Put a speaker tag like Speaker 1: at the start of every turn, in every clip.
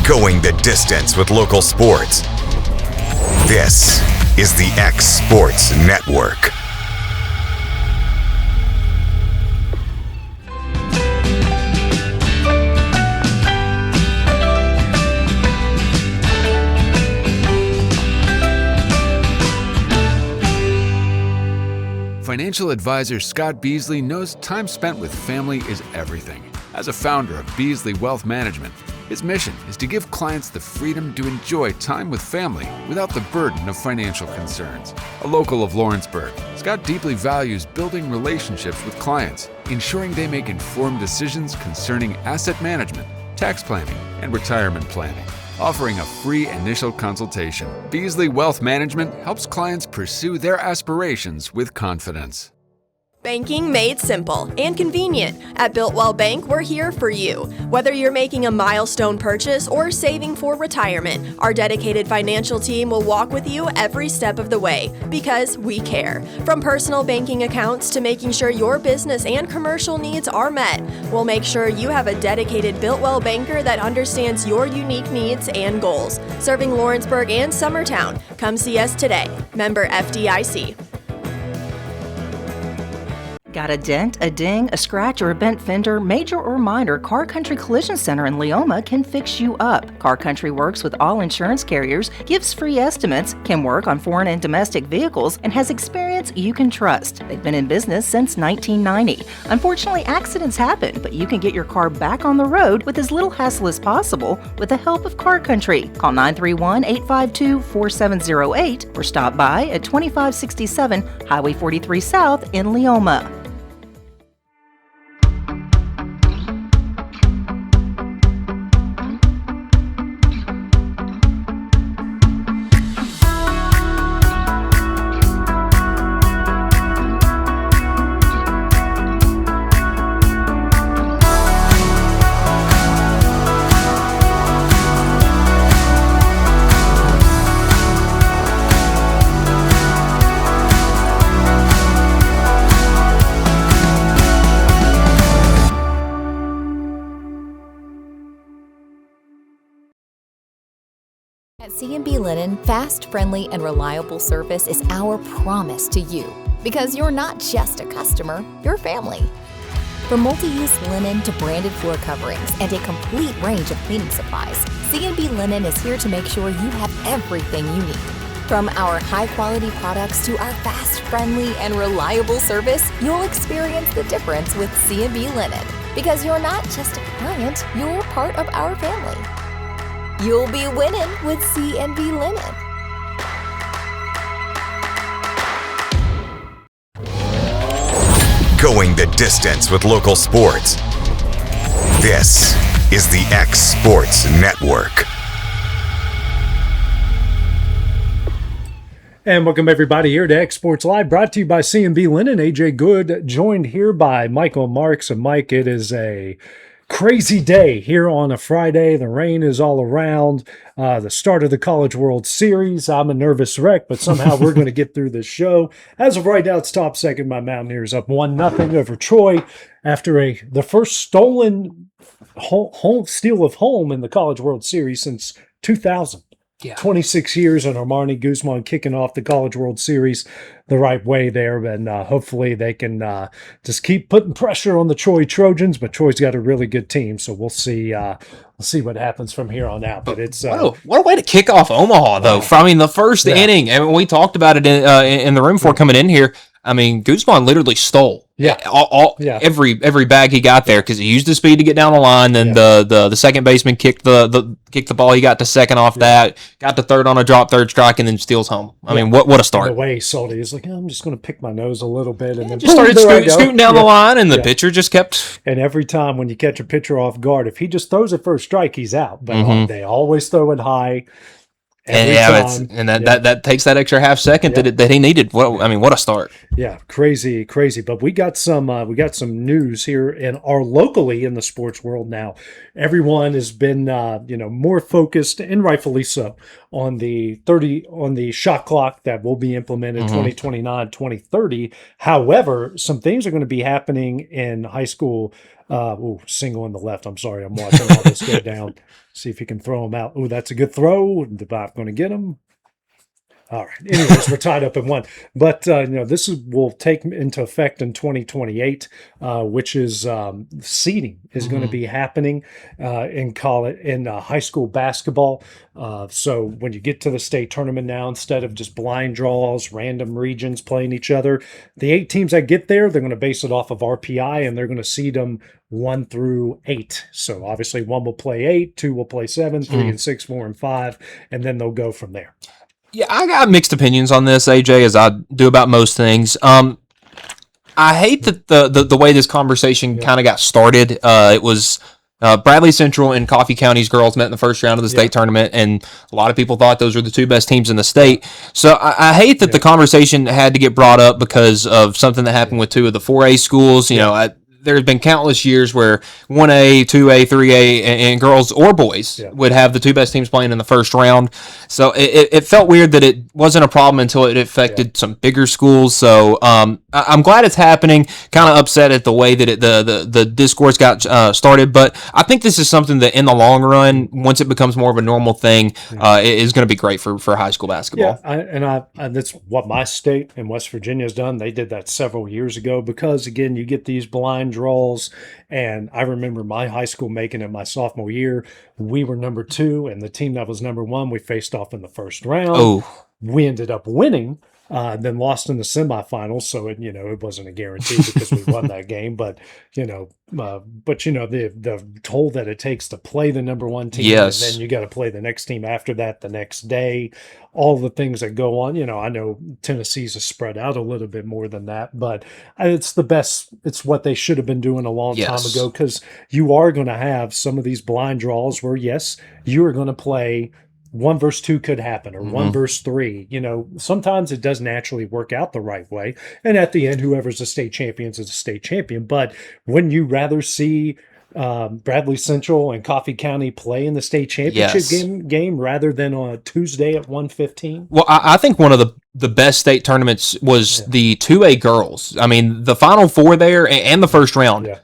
Speaker 1: Going the distance with local sports. This is the X Sports Network.
Speaker 2: Financial advisor Scott Beasley knows time spent with family is everything. As a founder of Beasley Wealth Management, his mission is to give clients the freedom to enjoy time with family without the burden of financial concerns. A local of Lawrenceburg, Scott deeply values building relationships with clients, ensuring they make informed decisions concerning asset management, tax planning, and retirement planning. Offering a free initial consultation, Beasley Wealth Management helps clients pursue their aspirations with confidence.
Speaker 3: Banking made simple and convenient. At Builtwell Bank, we're here for you. Whether you're making a milestone purchase or saving for retirement, our dedicated financial team will walk with you every step of the way because we care. From personal banking accounts to making sure your business and commercial needs are met, we'll make sure you have a dedicated Builtwell banker that understands your unique needs and goals. Serving Lawrenceburg and Summertown. Come see us today. Member FDIC.
Speaker 4: Got a dent, a ding, a scratch, or a bent fender? Major or minor, Car Country Collision Center in Leoma can fix you up. Car Country works with all insurance carriers, gives free estimates, can work on foreign and domestic vehicles, and has experience you can trust. They've been in business since 1990. Unfortunately, accidents happen, but you can get your car back on the road with as little hassle as possible with the help of Car Country. Call 931-852-4708 or stop by at 2567 Highway 43 South in Leoma.
Speaker 5: At C&B Linen, fast, friendly, and reliable service is our promise to you. Because you're not just a customer, you're family. From multi-use linen to branded floor coverings and a complete range of cleaning supplies, C&B Linen is here to make sure you have everything you need. From our high-quality products to our fast, friendly, and reliable service, you'll experience the difference with C&B Linen. Because you're not just a client, you're part of our family. You'll be winning with C&B Linen.
Speaker 1: Going the distance with local sports. This is the X Sports Network.
Speaker 6: And welcome everybody here to X Sports Live, brought to you by C&B Linen. AJ Good, joined here by Michael Marks. And Mike, it is a crazy day here on a Friday. The rain is all around. The start of the College World Series. I'm a nervous wreck, but somehow we're going to get through this show. As of right now, it's top second. My Mountaineers up 1-0 over Troy after the first stolen home steal of home in the College World Series since 2000. Yeah. 26 years, and Armani Guzman kicking off the College World Series the right way there. And hopefully they can just keep putting pressure on the Troy Trojans. But Troy's got a really good team, so we'll see what happens from here on out. But it's
Speaker 7: what a way to kick off Omaha, though. I mean, the first inning, and we talked about it in the room before coming in here. I mean, Guzman literally stole every bag he got there because he used his speed to get down the line. Then the second baseman kicked the ball. He got to second off that, got to third on a drop third strike, and then steals home. I mean, what a start!
Speaker 6: The way he sold it, he's like, I'm just going to pick my nose a little bit, and then
Speaker 7: just started scooting down the line, and the pitcher just kept.
Speaker 6: And every time when you catch a pitcher off guard, if he just throws it for a strike, he's out. But they always throw it high.
Speaker 7: That takes that extra half second that he needed. What a start!
Speaker 6: Yeah, crazy. But we got some news here locally in the sports world now. Everyone has been more focused, and rightfully so, on the shot clock that will be implemented 2029, 2030. However, some things are going to be happening in high school Single on the left. I'm sorry. I'm watching all this go down. See if he can throw him out. Oh, that's a good throw. The not going to get him. All right. Anyways, we're tied up in one. But, will take into effect in 2028, which is seeding is going to be happening in high school basketball. So when you get to the state tournament now, instead of just blind draws, random regions playing each other, the 8 teams that get there, they're going to base it off of RPI, and they're going to seed them 1 through 8. So obviously 1 will play 8, 2 will play 7, 3 and 6, 4 and 5, and then they'll go from there.
Speaker 7: Yeah, I got mixed opinions on this, AJ, as I do about most things. I hate that the way this conversation kind of got started. It was Bradley Central and Coffee County's girls met in the first round of the state tournament, and a lot of people thought those were the 2 best teams in the state. So I hate that the conversation had to get brought up because of something that happened with 2 of the 4A schools. There's been countless years where 1A, 2A, 3A, and girls or boys would have the 2 best teams playing in the first round. So it felt weird that it wasn't a problem until it affected some bigger schools. So I'm glad it's happening. Kind of upset at the way that the discourse got started. But I think this is something that in the long run, once it becomes more of a normal thing, is going to be great for high school basketball.
Speaker 6: Yeah, and that's what my state and West Virginia has done. They did that several years ago because, again, you get these blind draws. And I remember my high school making it my sophomore year. We were number 2, and the team that was number 1, we faced off in the first round.
Speaker 7: Oh.
Speaker 6: We ended up winning, then lost in the semifinals. So it wasn't a guarantee because we won that game. But the toll that it takes to play the number 1 team, and then you got to play the next team after that the next day. All the things that go on. I know Tennessee's is spread out a little bit more than that, but it's the best. It's what they should have been doing a long time ago, because you are going to have some of these blind draws where, yes, you are going to play 1 versus 2 could happen, or 1 versus 3. Sometimes it does naturally work out the right way. And at the end, whoever's the state champion is a state champion. But wouldn't you rather see Bradley Central and Coffee County play in the state championship game rather than on a Tuesday at 1:15?
Speaker 7: Well, I think one of the best state tournaments was the 2A girls. I mean, the Final Four there and the first round. Yeah.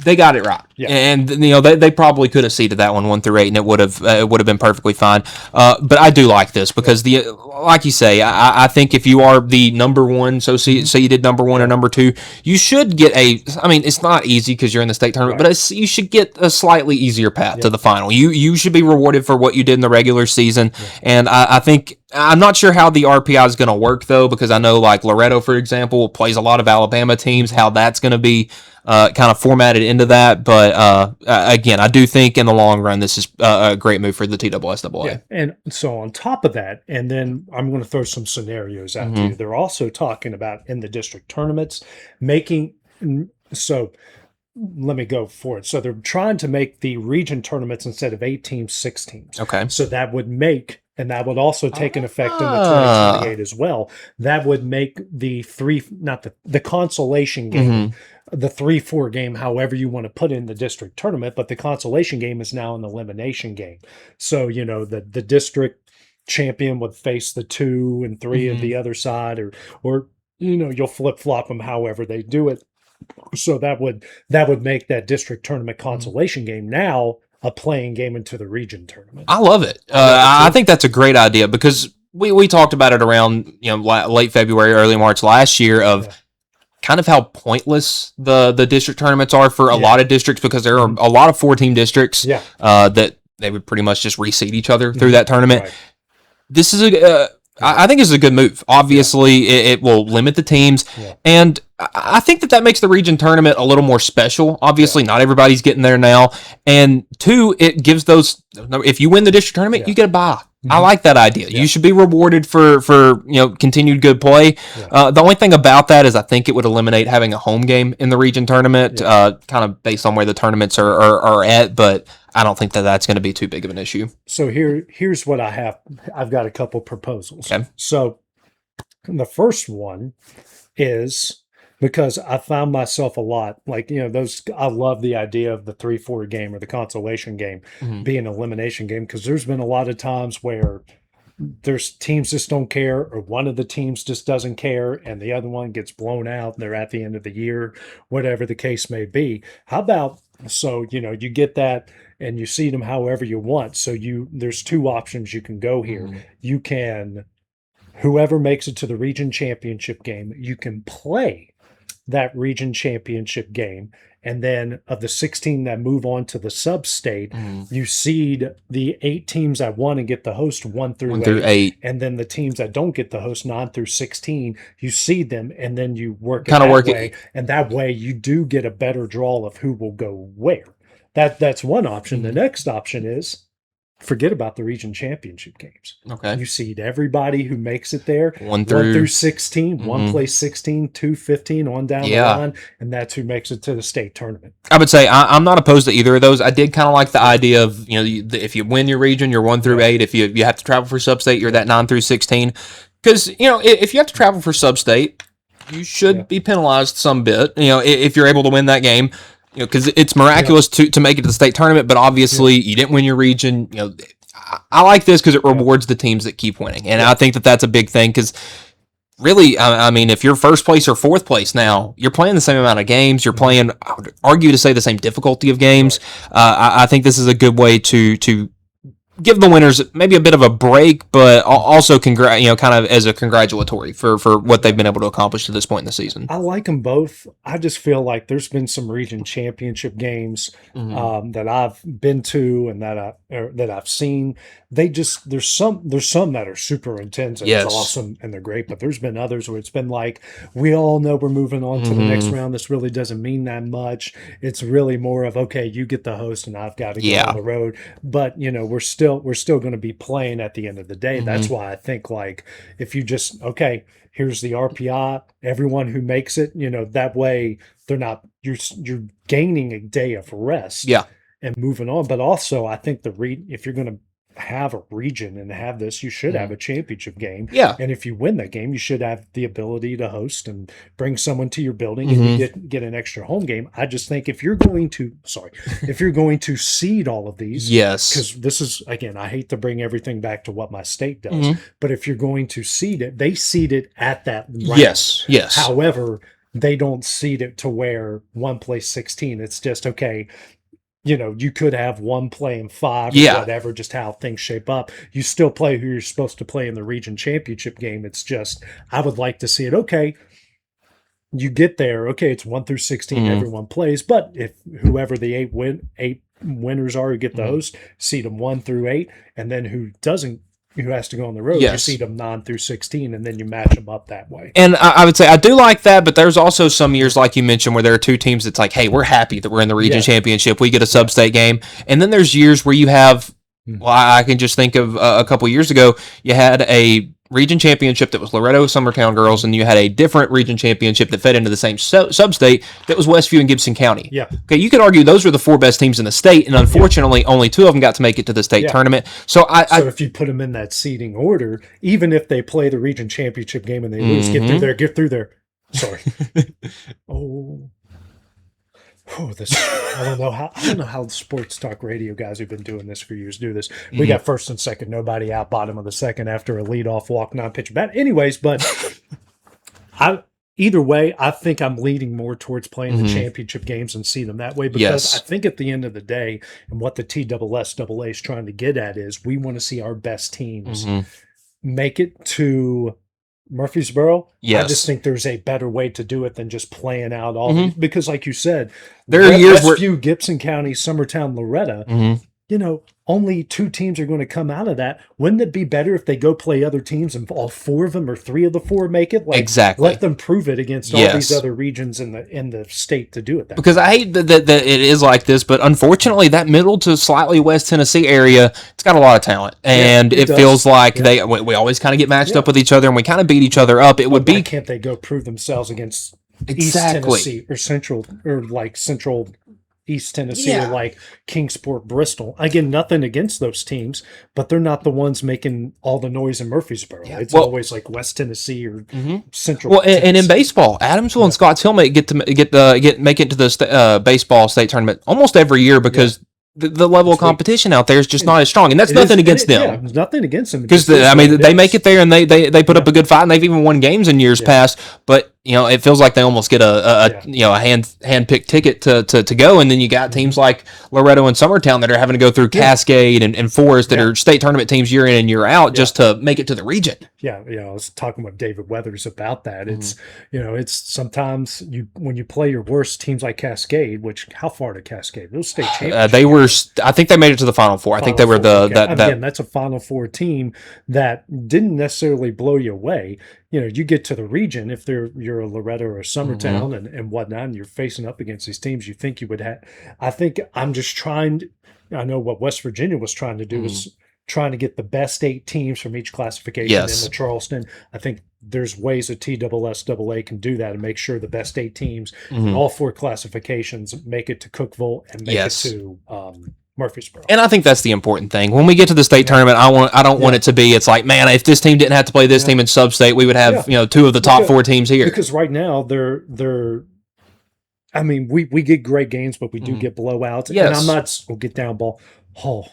Speaker 7: They got it right, and they probably could have seeded that one 1 through 8, and it would have been perfectly fine. But I do like this because like you say, I think if you are the number 1, so say you did number 1 or number 2, you should get I mean, it's not easy because you're in the state tournament, but you should get a slightly easier path to the final. You should be rewarded for what you did in the regular season, and I think. I'm not sure how the RPI is going to work, though, because I know, like, Loretto, for example, plays a lot of Alabama teams, how that's going to be kind of formatted into that. But, again, I do think in the long run, this is a great move for the TSSAA.
Speaker 6: Yeah. And so on top of that, and then I'm going to throw some scenarios out to you. They're also talking about in the district tournaments so let me go for it. So they're trying to make the region tournaments, instead of 8 teams, 6 teams.
Speaker 7: Okay.
Speaker 6: So that would make, and that would also take an effect in the 2028 as well. That would make the the consolation game, the 3-4 game, however you want to put it in the district tournament, but the consolation game is now an elimination game. So, the district champion would face the 2 and 3 of the other side, or you'll flip-flop them however they do it. So that would make that district tournament consolation game now a playing game into the region tournament.
Speaker 7: I love it. I think that's a great idea because we talked about it around late February, early March last year of kind of how pointless the district tournaments are for a lot of districts, because there are a lot of 4-team districts that they would pretty much just reseed each other through that tournament. Right. This is I think this is a good move. Obviously, it will limit the teams, and I think that makes the region tournament a little more special. Obviously, not everybody's getting there now, and 2, it gives those. If you win the district tournament, you get a bye. I like that idea. You should be rewarded for continued good play. The only thing about that is I think it would eliminate having a home game in the region tournament, kind of based on where the tournaments are at, but I don't think that's going to be too big of an issue.
Speaker 6: So here's what I have. I've got a couple proposals.
Speaker 7: Okay.
Speaker 6: So the first one is, because I found myself a lot I love the idea of the 3-4 game or the consolation game being an elimination game, because there's been a lot of times where there's teams just don't care, or one of the teams just doesn't care, and the other one gets blown out, and they're at the end of the year, whatever the case may be. How about, so, you get that and you seed them however you want. So there's two options you can go here. You can, whoever makes it to the region championship game, you can play that region championship game. And then of the 16 that move on to the sub-state, you seed the 8 teams that won and get the host 1 through 8. And then the teams that don't get the host 9 through 16, you seed them, and then you work it that way. And that way you do get a better draw of who will go where. That's one option. The next option is forget about the region championship games.
Speaker 7: Okay.
Speaker 6: You seed everybody who makes it there. 1 through 16. One plays 16, 2, 15, on down the line, and that's who makes it to the state tournament.
Speaker 7: I would say I'm not opposed to either of those. I did kind of like the idea of, if you win your region, you're 1 through 8. If you have to travel for sub-state, you're that 9 through 16. Because, if you have to travel for sub-state, you should be penalized some bit, if you're able to win that game. Because it's miraculous to make it to the state tournament, but obviously you didn't win your region. I like this because it rewards the teams that keep winning, and I think that that's a big thing. Because really, I mean, if you're first place or fourth place now, you're playing the same amount of games. You're playing, I would argue to say, the same difficulty of games. I think this is a good way to give the winners maybe a bit of a break, but also kind of as a congratulatory for what they've been able to accomplish to this point in the season.
Speaker 6: I like them both. I just feel like there's been some region championship games that I've been to and that I've seen. There's some that are super intense and it's awesome and they're great, but there's been others where it's been like, we all know we're moving on to the next round. This really doesn't mean that much. It's really more of, okay, you get the host and I've got to go on the road. But we're still going to be playing at the end of the day. That's why I think, like, if you just, okay, here's the RPI, everyone who makes it, that way they're not, you're gaining a day of rest and moving on. But also I think if you're going to have a region and have this, you should have a championship game. And if you win that game, you should have the ability to host and bring someone to your building and you get an extra home game. I just think if you're going to seed all of these, because this is, again, I hate to bring everything back to what my state does, but if you're going to seed it, they seed it at that rank. However, they don't seed it to where one plays 16. It's just, okay, you could have one playing 5 or whatever, just how things shape up. You still play who you're supposed to play in the region championship game. It's just, I would like to see it, okay, you get there, okay, it's 1 through 16, everyone plays, but if whoever the 8 winners are who get the host, seed them 1 through 8, and then who has to go on the road, you seed them 9 through 16, and then you match them up that way.
Speaker 7: And I would say I do like that, but there's also some years, like you mentioned, where there are 2 teams that's like, hey, we're happy that we're in the region championship. We get a sub-state game. And then there's years where you have, well, I can just think of a couple years ago, you had a region championship that was Loretto Summertown Girls, and you had a different region championship that fed into the same sub-state that was Westview and Gibson County. Okay, you could argue those were the 4 best teams in the state, and unfortunately, only 2 of them got to make it to the state tournament. So
Speaker 6: if you put them in that seeding order, even if they play the region championship game and they lose, get through there. Sorry. I don't know how the sports talk radio guys who've been doing this for years do this. We got first and second, nobody out, bottom of the second after a leadoff walk, 9-pitch bat. Anyways, but either way, I think I'm leading more towards playing the championship games and see them that way, because I think at the end of the day, and what the TSSAA is trying to get at is, we want to see our best teams make it to Murfreesboro. I just think there's a better way to do it than just playing out all these, because like you said,
Speaker 7: there are years
Speaker 6: Westview, Gibson County, Summertown, Loretta, only 2 teams are going to come out of that. Wouldn't it be better if they go play other teams and all 4 of them or 3 of the 4 make it?
Speaker 7: Exactly.
Speaker 6: Let them prove it against all these other regions in the state to do it that
Speaker 7: because way. I hate that it is like this, but unfortunately that middle to slightly West Tennessee area, it's got a lot of talent, and it feels like we always kind of get matched up with each other and we kind of beat each other up. It would be,
Speaker 6: why can't they go prove themselves against East Tennessee or Central East Tennessee or like Kingsport, Bristol? Again, nothing against those teams, but they're not the ones making all the noise in Murfreesboro. It's always like West Tennessee or Central.
Speaker 7: Well, and in baseball, Adamsville and Scotts Hill make it to the baseball state tournament almost every year because the level of competition out there is just not as strong, and that's nothing against them.
Speaker 6: Yeah, there's nothing against them
Speaker 7: because they make it there and they put up a good fight, and they've even won games in years past. But it feels like they almost get a hand-picked ticket to go, and then you got teams like Loretto and Summertown that are having to go through Cascade and Forest that are state tournament teams year in and year out just to make it to the region.
Speaker 6: Yeah, I was talking with David Weathers about that. It's it's sometimes when you play your worst teams like Cascade, which how far to Cascade? Those state championships. I think they made it to the Final Four. I think they were that's a Final Four team that didn't necessarily blow you away. You get to the region if you're a Loretto or a Summertown and whatnot, and you're facing up against these teams you think you would have. I think I'm just trying. I know what West Virginia was trying to do is trying to get the best 8 teams from each classification in the Charleston. I think there's ways that TSSAA can do that and make sure the best 8 teams in all 4 classifications make it to Cookeville and make it to Murfreesboro. And
Speaker 7: I think that's the important thing. When we get to the state tournament, I don't want it to be, it's like, man, if this team didn't have to play this team in sub-state, we would have 2 of the top 4 teams here.
Speaker 6: Because right now they're I mean, we get great games, but we do get blowouts.
Speaker 7: Yes.
Speaker 6: And I'm not we'll get down ball. Oh,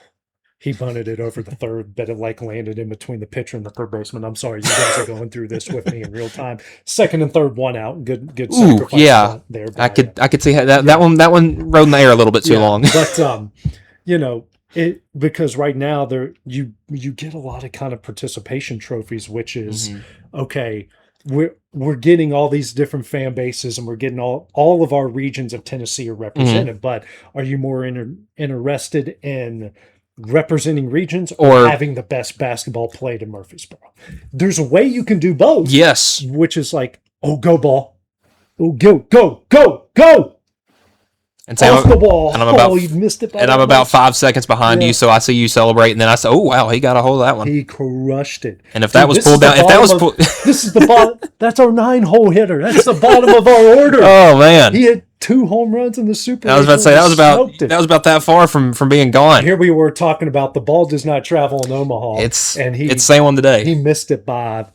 Speaker 6: he bunted it over the third, but it landed in between the pitcher and the third baseman. I'm sorry, you guys are going through this with me in real time. Second and third, one out. Good sacrifice there.
Speaker 7: I could see how that one rode in the air a little bit too long.
Speaker 6: But because right now you get a lot of kind of participation trophies, which is okay. We're getting all these different fan bases, and we're getting all of our regions of Tennessee are represented. But are you more interested in representing regions or having the best basketball played in Murfreesboro? There's a way you can do both.
Speaker 7: Yes.
Speaker 6: Which is like, go ball. Oh, go.
Speaker 7: And say, off
Speaker 6: the ball.
Speaker 7: And
Speaker 6: you missed it.
Speaker 7: I'm about 5 seconds behind you, so I see you celebrate, and then I say, "Oh wow, he got a hold of that one."
Speaker 6: He crushed it.
Speaker 7: And if that was pulled down,
Speaker 6: this is the bottom. That's our 9-hole hitter. That's the bottom of our order.
Speaker 7: Oh man,
Speaker 6: he had 2 home runs in the Super.
Speaker 7: I was about to say that was about that far from being gone.
Speaker 6: Here we were talking about the ball does not travel in Omaha.
Speaker 7: It's same one today.
Speaker 6: He missed it by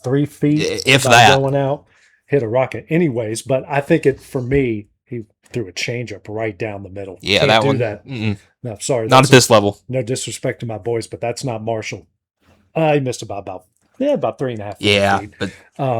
Speaker 6: 3 feet,
Speaker 7: if that
Speaker 6: going out, hit a rocket. Anyways, but I think for me. He threw a changeup right down the middle.
Speaker 7: Yeah,
Speaker 6: Can't
Speaker 7: that
Speaker 6: do
Speaker 7: one.
Speaker 6: That. No, sorry.
Speaker 7: Not at this level.
Speaker 6: No disrespect to my boys, but that's not Marshall. He missed about 3.5 feet.
Speaker 7: Yeah, but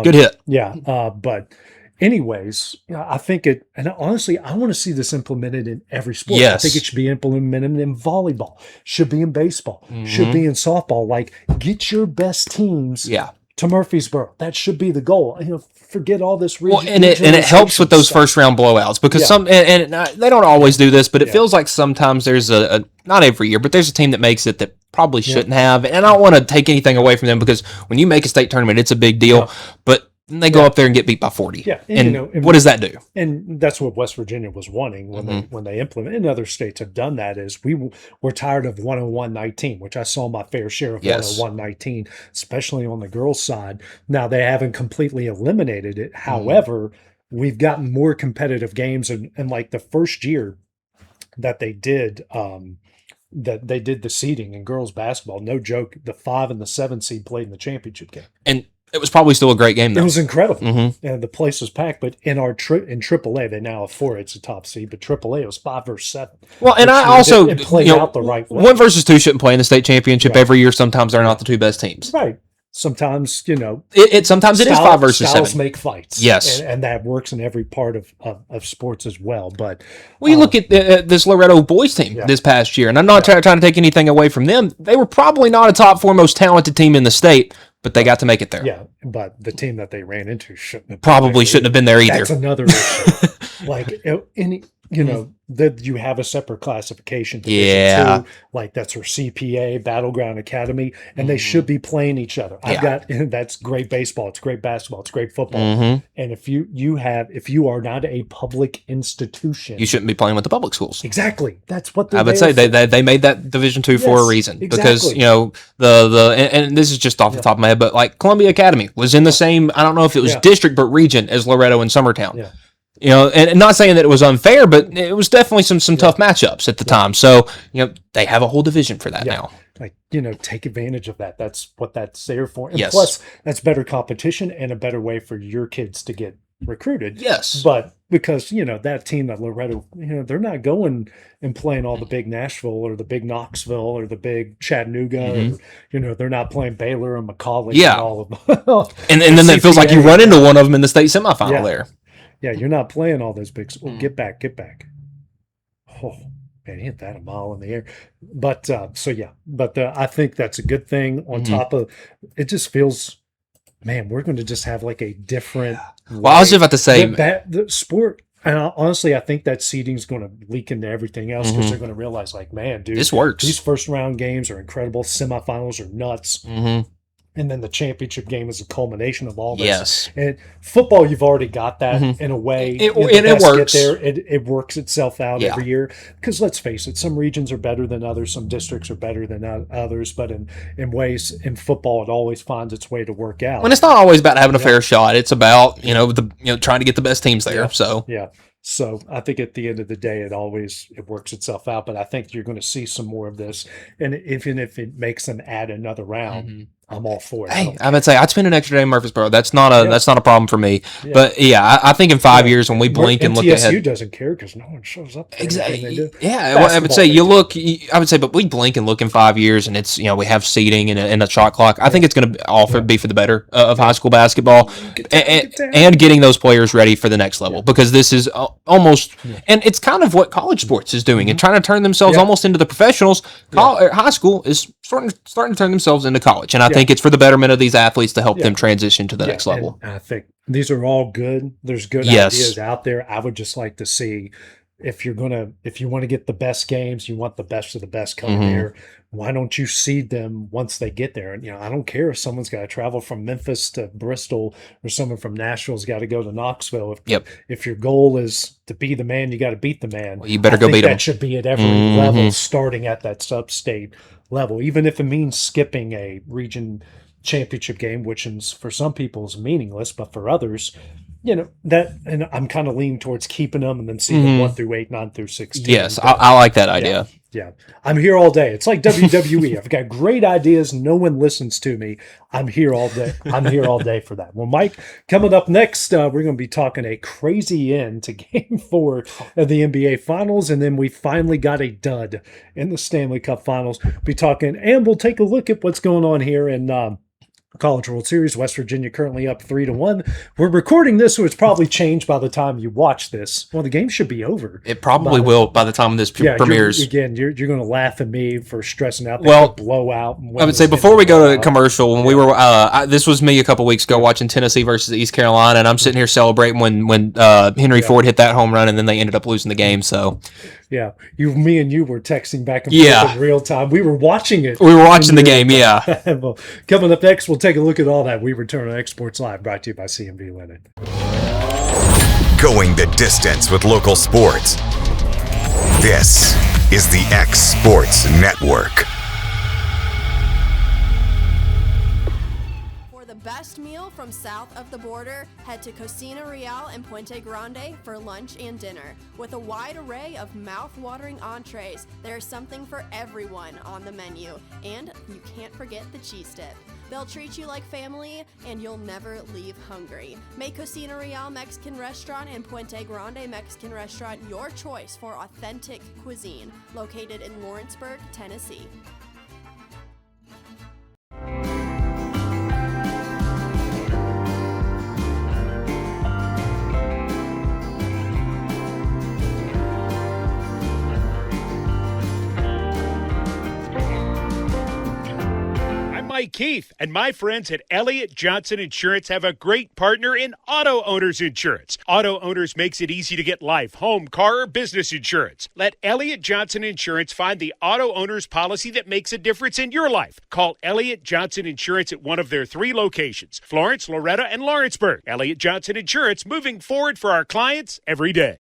Speaker 7: good hit.
Speaker 6: Yeah, but anyways, I think and honestly, I want to see this implemented in every sport.
Speaker 7: Yes.
Speaker 6: I think it should be implemented in volleyball, should be in baseball, should be in softball. Like, get your best teams to Murfreesboro. That should be the goal. Forget all this region.
Speaker 7: And it helps with those first round blowouts because and they don't always do this, but it feels like sometimes there's a not every year, but there's a team that makes it that probably shouldn't have. And I don't want to take anything away from them because when you make a state tournament, it's a big deal. But they go up there and get beat by 40.
Speaker 6: Yeah,
Speaker 7: and what does that do?
Speaker 6: And that's what West Virginia was wanting when they implement. And other states have done that. Is we're tired of 101-19, which I saw my fair share of 101-19, especially on the girls' side. Now they haven't completely eliminated it. However, we've gotten more competitive games, and like the first year that they did. That they did the seeding in girls basketball. No joke. The 5 and the 7 seed played in the championship game.
Speaker 7: And it was probably still a great game, though.
Speaker 6: It was incredible. And the place was packed. But in in AAA, they now have 4. It's a top seed. But AAA, it was 5 versus 7.
Speaker 7: Well, and I also
Speaker 6: it played out the right way.
Speaker 7: 1 versus 2 shouldn't play in the state championship every year. Sometimes they're not the 2 best teams.
Speaker 6: Right. Sometimes,
Speaker 7: sometimes it is 5 versus 7.
Speaker 6: Styles make fights.
Speaker 7: Yes.
Speaker 6: And that works in every part of sports as well. But
Speaker 7: you look at this Loretto boys team this past year, and I'm not trying to take anything away from them. They were probably not a top 4 most talented team in the state, but they got to make it there.
Speaker 6: Yeah, but the team that they ran into shouldn't have
Speaker 7: been there either.
Speaker 6: That's another issue. Like, that you have a separate classification.
Speaker 7: Yeah.
Speaker 6: 2, like that's for CPA, Battleground Academy, and they should be playing each other. That's great baseball. It's great basketball. It's great football. And if you are not a public institution,
Speaker 7: you shouldn't be playing with the public schools.
Speaker 6: Exactly. That's what
Speaker 7: I would say. They made that Division II for a reason because and this is just off the top of my head, but like Columbia Academy was in the same. I don't know if it was district but region as Loretto and Summertown.
Speaker 6: Yeah.
Speaker 7: And not saying that it was unfair, but it was definitely some tough matchups at the time. So, they have a whole division for that now.
Speaker 6: Like, take advantage of that. That's what that's there for. And plus, that's better competition and a better way for your kids to get recruited.
Speaker 7: Yes.
Speaker 6: But because, that team that Loretto, they're not going and playing all the big Nashville or the big Knoxville or the big Chattanooga, or, they're not playing Baylor and McCallie and all of them.
Speaker 7: and then it feels like you run into one of them in the state semifinal there.
Speaker 6: Yeah, you're not playing all those big. Oh, get back. Oh, man, hit that a mile in the air. But I think that's a good thing. On top of it, just feels, man, we're going to just have like a different.
Speaker 7: Well, I was just about to say
Speaker 6: the sport. And honestly, I think that seeding is going to leak into everything else because they're going to realize, like, man, dude,
Speaker 7: this works.
Speaker 6: These first round games are incredible. Semifinals are nuts. And then the championship game is a culmination of all this.
Speaker 7: Yes.
Speaker 6: And football, you've already got that in a way.
Speaker 7: It works.
Speaker 6: It works itself out every year. Because let's face it, some regions are better than others. Some districts are better than others. But in ways, in football, it always finds its way to work out.
Speaker 7: When it's not always about having a fair shot. It's about, trying to get the best teams there.
Speaker 6: Yeah. So I think at the end of the day, it works itself out. But I think you're going to see some more of this. And even if it makes them add another round, I'm all for it.
Speaker 7: Hey, I would say I'd spend an extra day in Murfreesboro. That's not a problem for me. Yeah. But I think in 5 years when we blink and look ahead,
Speaker 6: TSU doesn't care because no one shows up.
Speaker 7: Exactly. Yeah, well, I would say, but we blink and look in 5 years, and it's we have seating and a shot clock. I think it's going to be for the better of high school basketball and getting those players ready for the next level because this is almost and it's kind of what college sports is doing and trying to turn themselves almost into the professionals. High school is starting to turn themselves into college, and I think it's for the betterment of these athletes to help them transition to the next level.
Speaker 6: And I think these are all good. There's good ideas out there. I would just like to see if you want to get the best games, you want the best of the best coming here. Why don't you seed them once they get there? And I don't care if someone's got to travel from Memphis to Bristol or someone from Nashville's got to go to Knoxville. If your goal is to be the man, you got to beat the man.
Speaker 7: Well, you better go beat them.
Speaker 6: That should be at every level, starting at that sub-state level, even if it means skipping a region championship game, which for some people is meaningless, but for others, and I'm kind of leaning towards keeping them and then seeing 1 through 8, 9 through 16.
Speaker 7: Yes, I like that idea.
Speaker 6: Yeah, I'm here all day. It's like WWE. I've got great ideas. No one listens to me. I'm here all day. I'm here all day for that. Well, Mike, coming up next, we're going to be talking a crazy end to Game 4 of the NBA Finals, and then we finally got a dud in the Stanley Cup Finals. We'll take a look at what's going on here in College World Series. West Virginia currently up 3-1. We're recording this, so it's probably changed by the time you watch this. Well, the game should be over.
Speaker 7: It probably will by the time this premieres.
Speaker 6: You're going to laugh at me for stressing out. Well, blowout.
Speaker 7: I would say before we go to commercial, when we were, this was me a couple weeks ago watching Tennessee versus East Carolina, and I'm sitting here celebrating when Henry Ford hit that home run, and then they ended up losing the game. So.
Speaker 6: Yeah, me and you were texting back and forth in real time. We were watching it.
Speaker 7: We were watching the game,
Speaker 6: Well, coming up next, we'll take a look at all that. We return on Exports Live, brought to you by C&B Linen.
Speaker 1: Going the distance with local sports. This is the X Sports Network.
Speaker 3: Best meal from south of the border, head to Cocina Real and Puente Grande for lunch and dinner. With a wide array of mouth-watering entrees, there's something for everyone on the menu. And you can't forget the cheese dip. They'll treat you like family, and you'll never leave hungry. Make Cocina Real Mexican Restaurant and Puente Grande Mexican Restaurant your choice for authentic cuisine, located in Lawrenceburg, Tennessee.
Speaker 8: Mike Keith, and my friends at Elliott Johnson Insurance have a great partner in Auto Owners Insurance. Auto Owners makes it easy to get life, home, car, or business insurance. Let Elliott Johnson Insurance find the Auto Owners policy that makes a difference in your life. Call Elliott Johnson Insurance at one of their 3 locations, Florence, Loretto, and Lawrenceburg. Elliott Johnson Insurance, moving forward for our clients every day.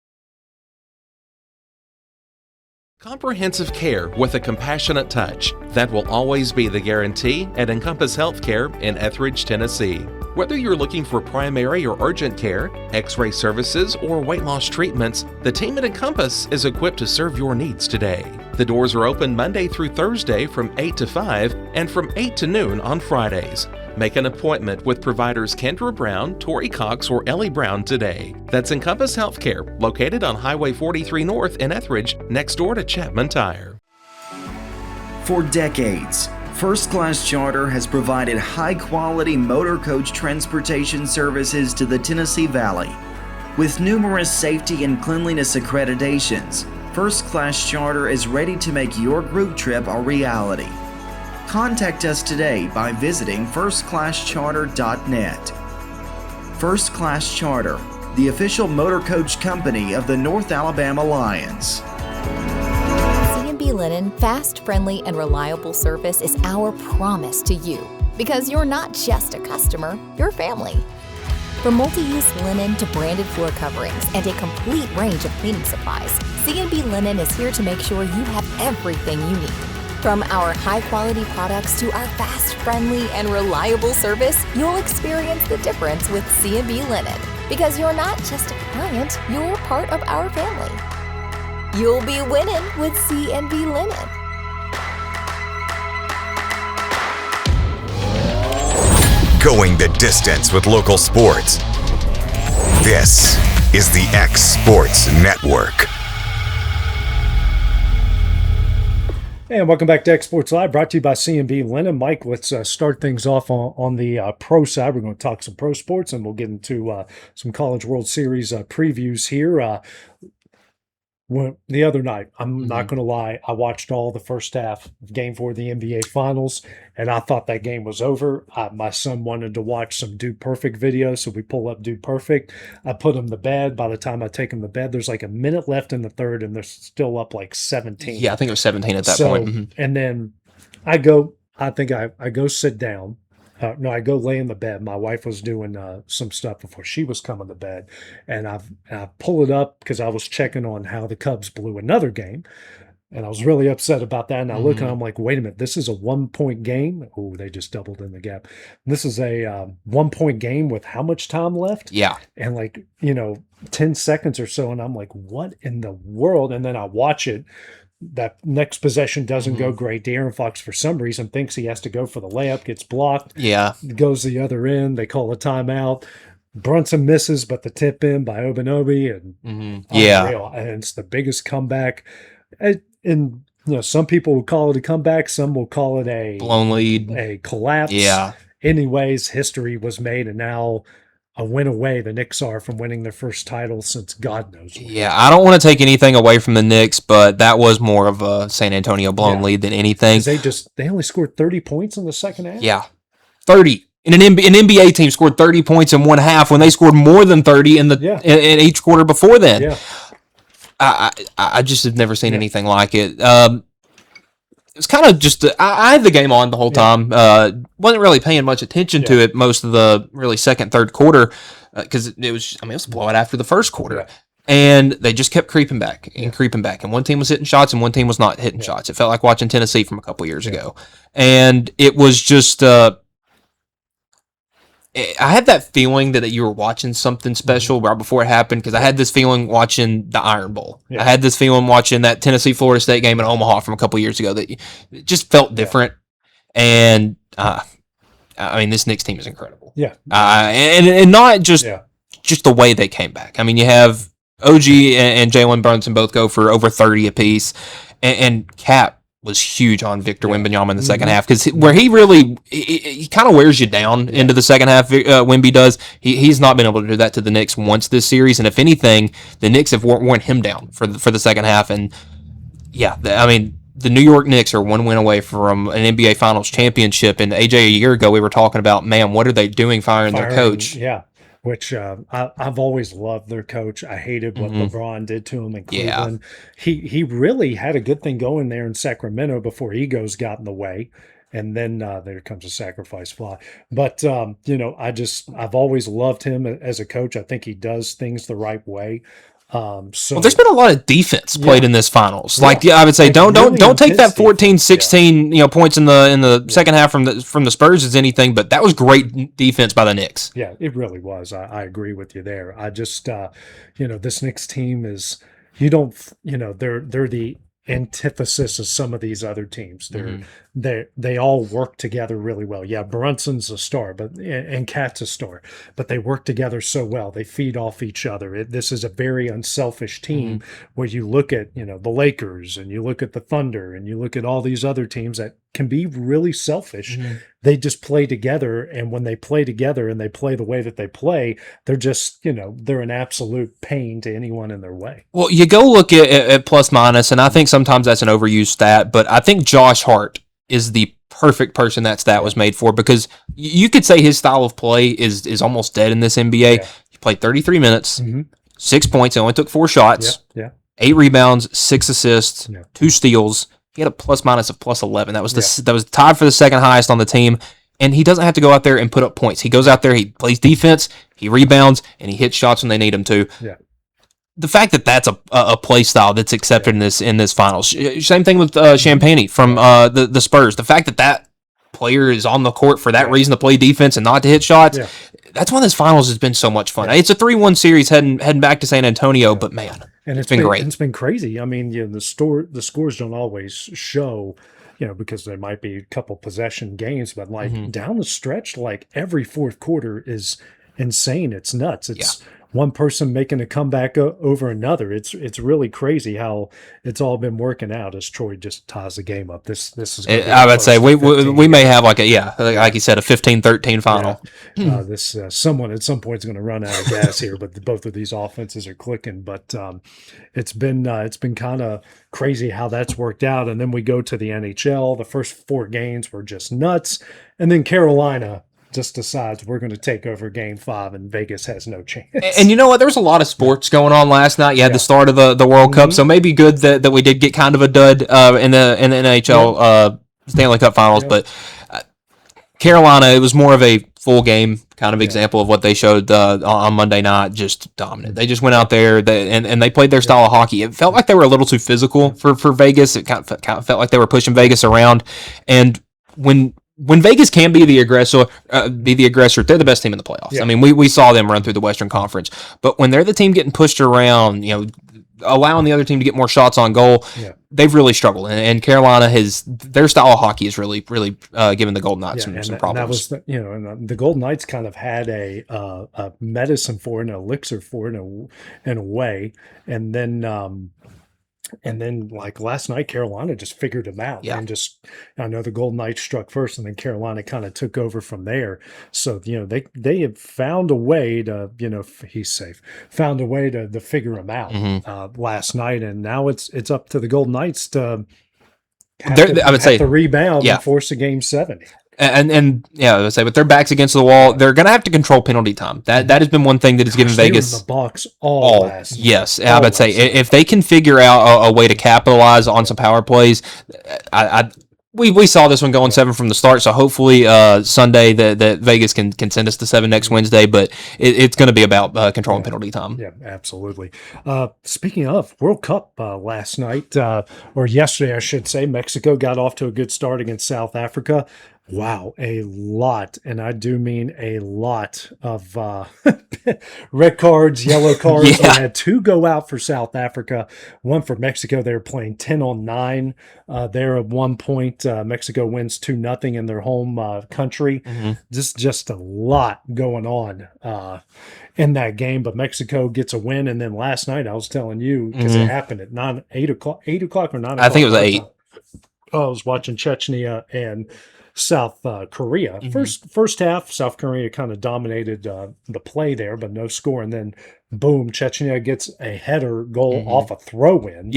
Speaker 9: Comprehensive care with a compassionate touch. That will always be the guarantee at Encompass Healthcare in Etheridge, Tennessee. Whether you're looking for primary or urgent care, x-ray services, or weight loss treatments, the team at Encompass is equipped to serve your needs today. The doors are open Monday through Thursday from 8 to 5 and from 8 to noon on Fridays. Make an appointment with providers Kendra Brown, Tori Cox, or Ellie Brown today. That's Encompass Healthcare, located on Highway 43 North in Etheridge, next door to Chapman Tire.
Speaker 10: For decades, First Class Charter has provided high-quality motor coach transportation services to the Tennessee Valley. With numerous safety and cleanliness accreditations, First Class Charter is ready to make your group trip a reality. Contact us today by visiting firstclasscharter.net. First Class Charter, the official motor coach company of the North Alabama Lions.
Speaker 5: C&B Linen, fast, friendly, and reliable service is our promise to you because you're not just a customer, you're family. From multi-use linen to branded floor coverings and a complete range of cleaning supplies, C&B Linen is here to make sure you have everything you need. From our high-quality products to our fast, friendly, and reliable service, you'll experience the difference with C&B Linen because you're not just a client, you're part of our family. You'll be winning with C&B Linen.
Speaker 1: Going the distance with local sports. This is the X Sports Network.
Speaker 6: And welcome back to X Sports Live, brought to you by C&B Linen. Mike, let's start things off on the pro side. We're going to talk some pro sports, and we'll get into some College World Series previews here. The other night, I'm not going to lie, I watched all the first half of Game 4 of the NBA Finals, and I thought that game was over. My son wanted to watch some Dude Perfect videos, so we pull up Dude Perfect. I put him to bed. By the time I take him to bed, there's like a minute left in the third, and they're still up like 17.
Speaker 7: Yeah, I think it was 17 at that point. Mm-hmm.
Speaker 6: And then I go sit down. No, I go lay in the bed. My wife was doing some stuff before she was coming to bed. And I pull it up because I was checking on how the Cubs blew another game. And I was really upset about that. And I look and I'm like, wait a minute, this is a 1-point game. Oh, they just doubled in the gap. This is a 1-point game with how much time left?
Speaker 7: Yeah.
Speaker 6: And 10 seconds or so. And I'm like, what in the world? And then I watch it. That next possession doesn't go great. De'Aaron Fox, for some reason, thinks he has to go for the layup, gets blocked.
Speaker 7: Yeah.
Speaker 6: Goes the other end. They call a timeout. Brunson misses, but the tip in by Obanobi. And unreal. And it's the biggest comeback. And some people will call it a comeback. Some will call it a
Speaker 7: blown lead,
Speaker 6: a collapse.
Speaker 7: Yeah.
Speaker 6: Anyways, history was made, and now a win away the Knicks are from winning their first title since God knows when.
Speaker 7: Yeah, I don't want to take anything away from the Knicks, but that was more of a San Antonio blown lead than anything.
Speaker 6: They only scored 30 points in the second half?
Speaker 7: Yeah, 30. And an NBA team scored 30 points in one half when they scored more than 30 in each quarter before then.
Speaker 6: Yeah.
Speaker 7: I just have never seen anything like it. It's kind of just I had the game on the whole time. Wasn't really paying much attention to it most of the really second, third quarter because it was a blowout after the first quarter. Yeah. And they just kept creeping back and creeping back. And one team was hitting shots and one team was not hitting shots. It felt like watching Tennessee from a couple years ago. And it was just I had that feeling that you were watching something special right before it happened because I had this feeling watching the Iron Bowl. Yeah. I had this feeling watching that Tennessee-Florida State game in Omaha from a couple years ago that it just felt different. And, this Knicks team is incredible.
Speaker 6: Yeah.
Speaker 7: And not just the way they came back. I mean, you have OG and Jalen Brunson both go for over 30 apiece. And Cap was huge on Victor Wembanyama in the second half because where he really he kind of wears you down into the second half. Wemby does. He's not been able to do that to the Knicks once this series, and if anything, the Knicks have worn him down for the second half. And the New York Knicks are one win away from an NBA Finals championship. And AJ, a year ago, we were talking about, man, what are they doing firing their coach?
Speaker 6: Yeah. Which I've always loved their coach. I hated what LeBron did to him in Cleveland. Yeah. He really had a good thing going there in Sacramento before egos got in the way. And then there comes a sacrifice fly. But, I've always loved him as a coach. I think he does things the right way.
Speaker 7: There's been a lot of defense played in this finals. I would say don't take that 14, 16 points in the second half from the Spurs as anything, but that was great defense by the Knicks.
Speaker 6: Yeah, it really was. I agree with you there. I just this Knicks team is they're the antithesis of some of these other teams. They all work together really well. Yeah, Brunson's a star, and Cat's a star, but they work together so well. They feed off each other. This is a very unselfish team where you look at, the Lakers and you look at the Thunder and you look at all these other teams that can be really selfish. They just play together, and when they play together and they play the way that they play, they're just, they're an absolute pain to anyone in their way.
Speaker 7: Well, you go look at plus minus, and I think sometimes that's an overused stat, but I think Josh Hart is the perfect person that stat was made for, because you could say his style of play is almost dead in this NBA. He played 33 minutes, 6 points, he only took 4 shots, 8 rebounds, 6 assists, 2 steals. He had a plus minus of plus 11. That was that was tied for the second highest on the team. And he doesn't have to go out there and put up points. He goes out there, he plays defense, he rebounds, and he hits shots when they need him to. The fact that that's a play style that's accepted in this finals. Same thing with Champagny from the Spurs. The fact that player is on the court for that reason, to play defense and not to hit shots. That's why this finals has been so much fun. It's a 3-1 series heading back to San Antonio, but man,
Speaker 6: and
Speaker 7: it's been great.
Speaker 6: It's been crazy. I mean, the scores don't always show, because there might be a couple possession games, but down the stretch, every fourth quarter is insane. It's nuts. It's one person making a comeback over another. It's really crazy how it's all been working out as Troy just ties the game up. This is.
Speaker 7: I would say we may have like you said, a 15-13 final.
Speaker 6: This someone at some point is going to run out of gas here, but both of these offenses are clicking. But it's been kind of crazy how that's worked out. And then we go to the NHL. The first 4 games were just nuts, and then Carolina just decides we're going to take over Game 5, and Vegas has no chance.
Speaker 7: And you know what? There was a lot of sports going on last night. You had the start of the World Cup, so maybe good that we did get kind of a dud in the NHL Stanley Cup Finals. But Carolina, it was more of a full game kind of example of what they showed on Monday night. Just dominant. They just went out there and they played their style of hockey. It felt like they were a little too physical for Vegas. It kind of felt like they were pushing Vegas around. And when Vegas can be the aggressor, they're the best team in the playoffs. I mean, we saw them run through the Western Conference. But when they're the team getting pushed around, allowing the other team to get more shots on goal, they've really struggled. And Carolina their style of hockey has really given the Golden Knights some problems.
Speaker 6: And that was the Golden Knights kind of had a medicine for it, an elixir for it in a way, and then like last night, Carolina just figured them out. And I know the Golden Knights struck first, and then Carolina kind of took over from there. So, they have found a way to, he's safe, found a way to figure him out last night. And now it's up to the Golden Knights to rebound and force a Game 7.
Speaker 7: And I would say, with their backs against the wall, they're going to have to control penalty time. That has been one thing that has given Vegas
Speaker 6: in the box all last.
Speaker 7: Yes, I would say if they can figure out a way to capitalize on some power plays, we saw this one going 7 from the start. So hopefully Sunday that Vegas can send us to 7 next Wednesday. But it's going to be about controlling penalty time.
Speaker 6: Yeah, absolutely. Speaking of World Cup, last night or yesterday, I should say, Mexico got off to a good start against South Africa. Wow, a lot, and I do mean a lot of red cards, yellow cards. We had 2 go out for South Africa, 1 for Mexico. They were playing 10-on-9 there at one point. Mexico wins 2-0 in their home country. Just a lot going on in that game, but Mexico gets a win. And then last night, I was telling you, because it happened at 8 o'clock or 9 o'clock.
Speaker 7: I think it was 8.
Speaker 6: I was watching Chechnya and South Korea. First half, South Korea kind of dominated the play there, but no score. And then, boom, Chechnya gets a header goal off a throw-in.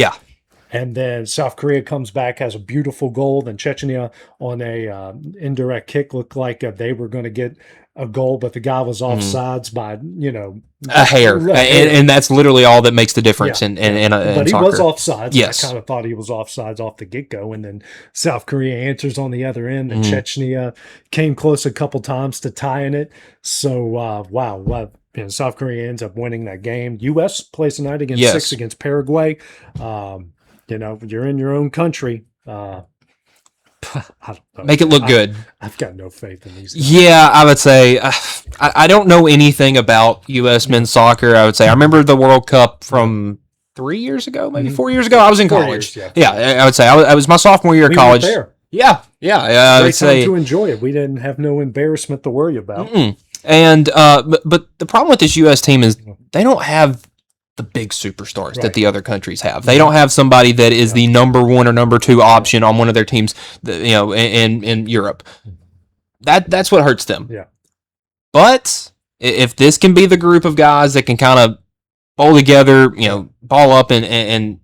Speaker 6: And then South Korea comes back, has a beautiful goal. Then Chechnya on a indirect kick looked like they were going to get a goal, but the guy was offsides by,
Speaker 7: a hair. And that's literally all that makes the difference in
Speaker 6: But he
Speaker 7: soccer.
Speaker 6: Was offsides.
Speaker 7: Yes.
Speaker 6: I kind of thought he was offsides off the get-go. And then South Korea answers on the other end. And Chechnya came close a couple times to tying it. So, South Korea ends up winning that game. U.S. plays tonight against 6 against Paraguay. You're in your own country. I don't know.
Speaker 7: Make it look good.
Speaker 6: I've got no faith in these guys.
Speaker 7: Yeah, I would say I don't know anything about U.S. men's soccer. I would say I remember the World Cup from 3 years ago, maybe 4 years ago. I was in college.
Speaker 6: Years,
Speaker 7: I would say I was my sophomore year of college.
Speaker 6: Went there.
Speaker 7: Yeah. I would say
Speaker 6: to enjoy it. We didn't have no embarrassment to worry about.
Speaker 7: And but the problem with this U.S. team is they don't have the big superstars that the other countries have. They don't have somebody that is the number one or number two option on one of their teams, in Europe. That's what hurts them.
Speaker 6: Yeah.
Speaker 7: But if this can be the group of guys that can kind of bowl together, ball up and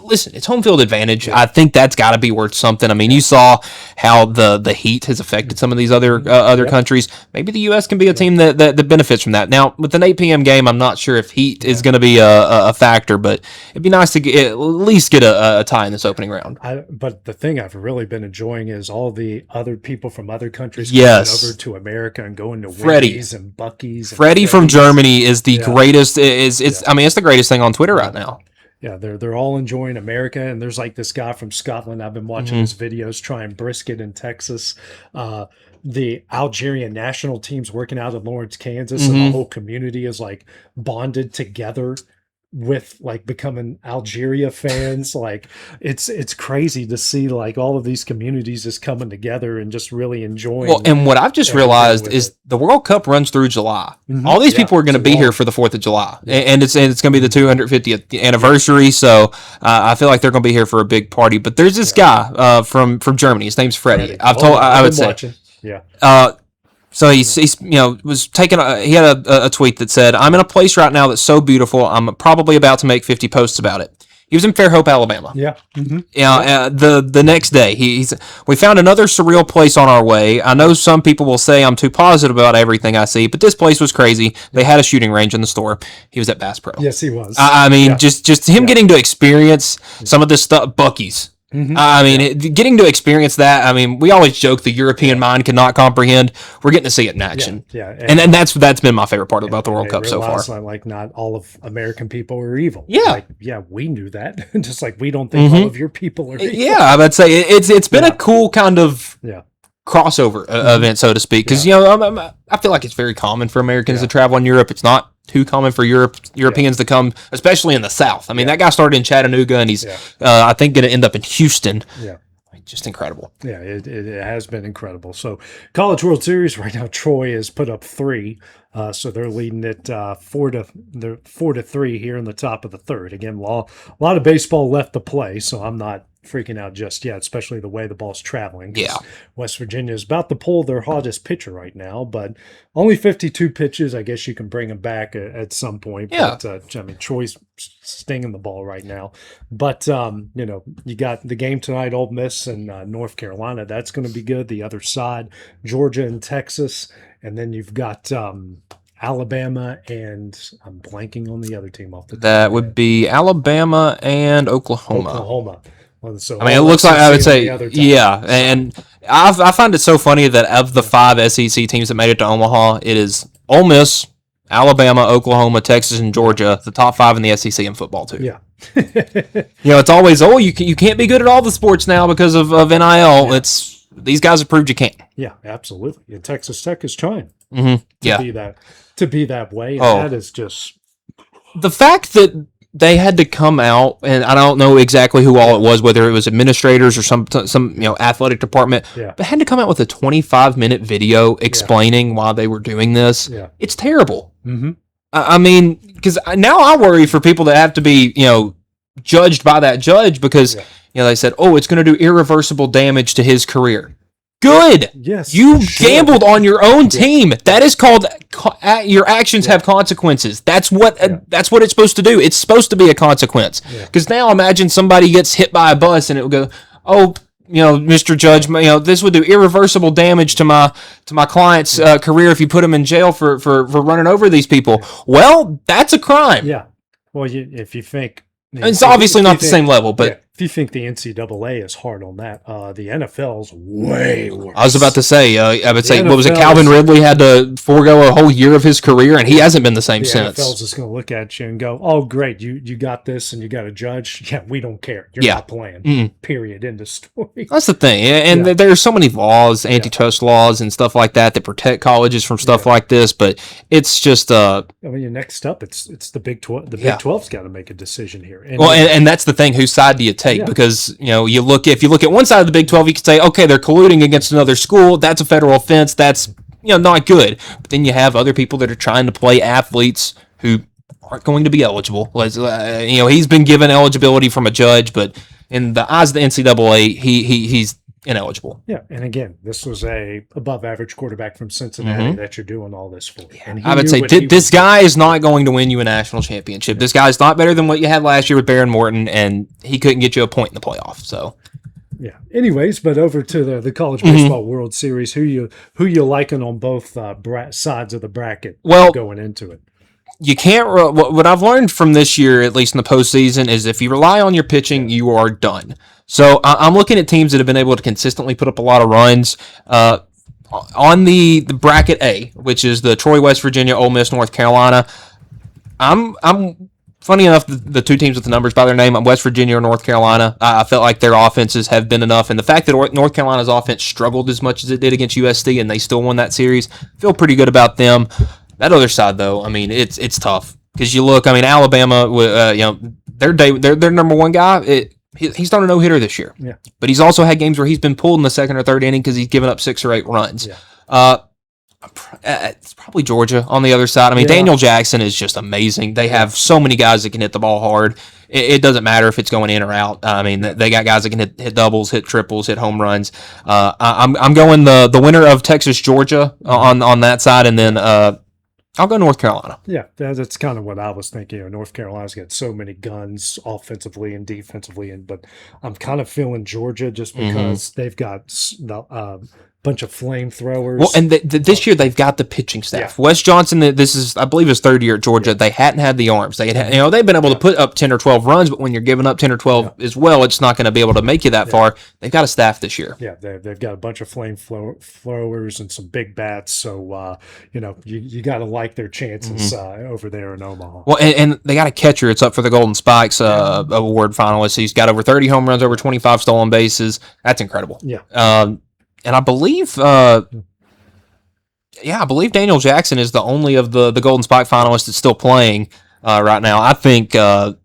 Speaker 7: listen, it's home field advantage. I think that's got to be worth something. I mean, you saw how the heat has affected some of these other countries. Maybe the U.S. can be a team that benefits from that. Now, with an 8 p.m. game, I'm not sure if heat is going to be a factor, but it'd be nice to at least get a tie in this opening round.
Speaker 6: But the thing I've really been enjoying is all the other people from other countries coming over to America and going to Wendy's and Buc-ee's.
Speaker 7: Freddie from Germany is the greatest. It's the greatest thing on Twitter right now.
Speaker 6: Yeah, they're all enjoying America, and there's like this guy from Scotland. I've been watching his videos trying brisket in Texas. The Algerian national team's working out in Lawrence, Kansas, and the whole community is like bonded together with like becoming Algeria fans. Like it's crazy to see like all of these communities just coming together and just really enjoying.
Speaker 7: Well, and what I've just realized is the World Cup runs through July. All these people are going to be here for the 4th of July, and it's going to be the 250th anniversary. So I feel like they're going to be here for a big party. But there's this guy from Germany. His name's Freddie. I would say.
Speaker 6: Watching. Yeah.
Speaker 7: So he's was taking he had a tweet that said, "I'm in a place right now that's so beautiful. I'm probably about to make 50 posts about it." He was in Fairhope, Alabama.
Speaker 6: Yeah.
Speaker 7: The next day, we found another surreal place on our way. I know some people will say I'm too positive about everything I see, but this place was crazy. They had a shooting range in the store. He was at Bass Pro.
Speaker 6: Yes, he was.
Speaker 7: I mean, just him getting to experience some of this stuff. Buc-ee's. Getting to experience that. I mean, we always joke the European mind cannot comprehend. We're getting to see it in action. And that's been my favorite part about the World Cup so far.
Speaker 6: Like, not all of American people are evil.
Speaker 7: Yeah.
Speaker 6: Like, we knew that. Just like we don't think all of your people are evil.
Speaker 7: Yeah, I would say it's been a cool kind of crossover event, so to speak. Because, I feel like it's very common for Americans to travel in Europe. It's not too common for Europeans to come, especially in the South. I mean, that guy started in Chattanooga, and he's, I think, going to end up in Houston.
Speaker 6: Yeah.
Speaker 7: Just incredible.
Speaker 6: Yeah, it has been incredible. So, College World Series right now, Troy has put up 3. So they're leading it 4-3 here in the top of the third. Again, a lot of baseball left to play, so I'm not freaking out just yet, especially the way the ball's traveling.
Speaker 7: Yeah.
Speaker 6: West Virginia is about to pull their hottest pitcher right now, but only 52 pitches. I guess you can bring him back at some point.
Speaker 7: Yeah.
Speaker 6: But, Troy's stinging the ball right now. But, you got the game tonight, Ole Miss and North Carolina. That's going to be good. The other side, Georgia and Texas. And then you've got Alabama and I'm blanking on the other team off the top.
Speaker 7: That would be Alabama and Oklahoma.
Speaker 6: Well, so
Speaker 7: I mean, it looks like I would say, and I find it so funny that of the 5 SEC teams that made it to Omaha, it is Ole Miss, Alabama, Oklahoma, Texas, and Georgia, the top 5 in the SEC in football too.
Speaker 6: Yeah.
Speaker 7: It's always, you can't be good at all the sports now because of NIL. Yeah. It's these guys have proved you can't.
Speaker 6: Yeah, absolutely. And Texas Tech is trying
Speaker 7: to
Speaker 6: be that way. And that is just
Speaker 7: the fact that they had to come out, and I don't know exactly who all it was, whether it was administrators or some athletic department, but had to come out with a 25-minute video explaining why they were doing this.
Speaker 6: Yeah.
Speaker 7: It's terrible.
Speaker 6: Mm-hmm.
Speaker 7: I mean, because now I worry for people that have to be, judged by that judge because, they said, it's going to do irreversible damage to his career. Good.
Speaker 6: Yes.
Speaker 7: You gambled on your own team. That is called your actions have consequences. That's what it's supposed to do. It's supposed to be a consequence. Because now imagine somebody gets hit by a bus and it will go, Mr. Judge, this would do irreversible damage to my client's career if you put him in jail for running over these people. Well, that's a crime.
Speaker 6: Yeah. Well, if you think
Speaker 7: it's obviously not the same level, but
Speaker 6: if if you think the NCAA is hard on that, the NFL's way worse.
Speaker 7: I was about to say, I would say, what was it? Calvin Ridley had to forego a whole year of his career, and he hasn't been the same since.
Speaker 6: The NFL's just going to look at you and go, "Oh, great, you got this, and you got a judge. Yeah, we don't care. You're not playing. Period. End of story."
Speaker 7: That's the thing, and there are so many laws, antitrust laws, and stuff like that protect colleges from stuff like this. But it's just,
Speaker 6: I mean, next up, it's the Big 12. The Big 12's got to make a decision here.
Speaker 7: And that's the thing. Whose side do you take? Because if you look at one side of the Big 12, you could say, okay, they're colluding against another school. That's a federal offense. That's not good. But then you have other people that are trying to play athletes who aren't going to be eligible. He's been given eligibility from a judge, but in the eyes of the NCAA, he's ineligible.
Speaker 6: Yeah, and again, this was a above average quarterback from Cincinnati that you're doing all this for. And
Speaker 7: I would say this guy is not going to win you a national championship. This guy's not better than what you had last year with Baron Morton, and he couldn't get you a point in the playoff. So,
Speaker 6: yeah. Anyways, but over to the College Baseball World Series, who you liking on both sides of the bracket? Going into it.
Speaker 7: You can't. What I've learned from this year, at least in the postseason, is if you rely on your pitching, you are done. So I'm looking at teams that have been able to consistently put up a lot of runs. On the bracket A, which is the Troy, West Virginia, Ole Miss, North Carolina. I'm funny enough, the two teams with the numbers by their name, I'm West Virginia or North Carolina. I felt like their offenses have been enough, and the fact that North Carolina's offense struggled as much as it did against USC, and they still won that series, feel pretty good about them. That other side, though, I mean, it's tough because you look. I mean, Alabama, their number one guy. He's not a no-hitter this year.
Speaker 6: Yeah.
Speaker 7: But he's also had games where he's been pulled in the second or third inning because he's given up 6 or 8 runs.
Speaker 6: Yeah.
Speaker 7: It's probably Georgia on the other side. I mean, Daniel Jackson is just amazing. They have so many guys that can hit the ball hard. It doesn't matter if it's going in or out. I mean, they got guys that can hit doubles, hit triples, hit home runs. I'm going the winner of Texas-Georgia on that side, and then I'll go North Carolina.
Speaker 6: Yeah, that's kind of what I was thinking. North Carolina's got so many guns offensively and defensively, but I'm kind of feeling Georgia just because they've got bunch of flamethrowers.
Speaker 7: Well, and this year they've got the pitching staff.
Speaker 6: Yeah.
Speaker 7: Wes Johnson, this is, I believe, his third year at Georgia. Yeah. They hadn't had the arms. They had, they've been able to put up 10 or 12 runs, but when you're giving up 10 or 12 as well, it's not going to be able to make you that far. They've got a staff this year.
Speaker 6: Yeah, they've got a bunch of flamethrowers and some big bats. So, you got to like their chances over there in Omaha.
Speaker 7: Well, and they got a catcher. It's up for the Golden Spikes award finalist. He's got over 30 home runs, over 25 stolen bases. That's incredible.
Speaker 6: Yeah.
Speaker 7: And I believe, Daniel Jackson is the only of the Golden Spike finalists that's still playing right now. I think who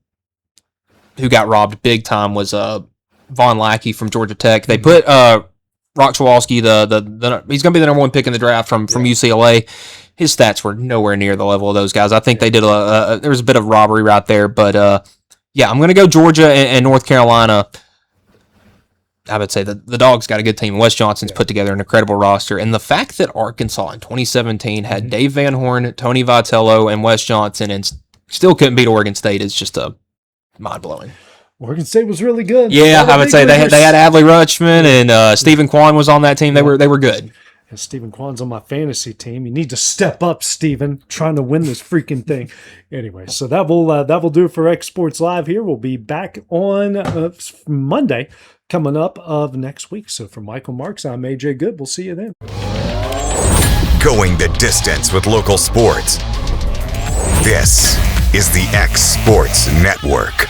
Speaker 7: got robbed big time was Von Lackey from Georgia Tech. They put Rock Schwalski, he's going to be the number one pick in the draft from UCLA. His stats were nowhere near the level of those guys. I think they did there was a bit of robbery right there, but I'm going to go Georgia and North Carolina. I would say that the Dogs got a good team. Wes Johnson's put together an incredible roster. And the fact that Arkansas in 2017 had Dave Van Horn, Tony Vitello, and Wes Johnson and still couldn't beat Oregon State is just mind-blowing.
Speaker 6: Oregon State was really good.
Speaker 7: Yeah, I would say they had Adley Rutschman and Stephen Kwan was on that team. They were good.
Speaker 6: And Stephen Kwan's on my fantasy team. You need to step up, Stephen, trying to win this freaking thing. Anyway, so that will do it for X Sports Live here. We'll be back on Monday coming up of next week. So for Michael Marks, I'm AJ Good. We'll see you then.
Speaker 1: Going the distance with local sports. This is the X Sports Network.